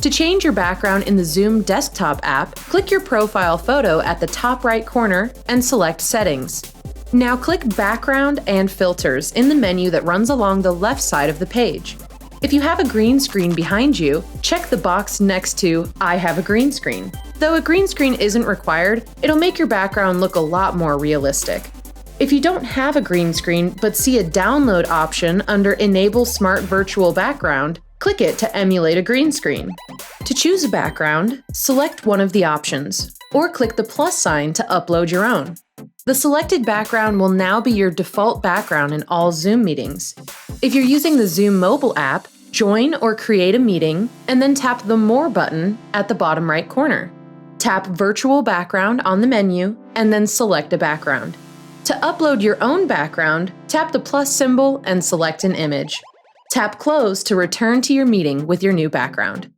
To change your background in the Zoom desktop app, click your profile photo at the top right corner and select Settings. Now click Background and Filters in the menu that runs along the left side of the page. If you have a green screen behind you, check the box next to I have a green screen. Though a green screen isn't required, it'll make your background look a lot more realistic. If you don't have a green screen but see a download option under Enable Smart Virtual Background, click it to emulate a green screen. To choose a background, select one of the options, or click the plus sign to upload your own. The selected background will now be your default background in all Zoom meetings. If you're using the Zoom mobile app, join or create a meeting, and then tap the More button at the bottom right corner. Tap Virtual Background on the menu, and then select a background. To upload your own background, tap the plus symbol and select an image. Tap Close to return to your meeting with your new background.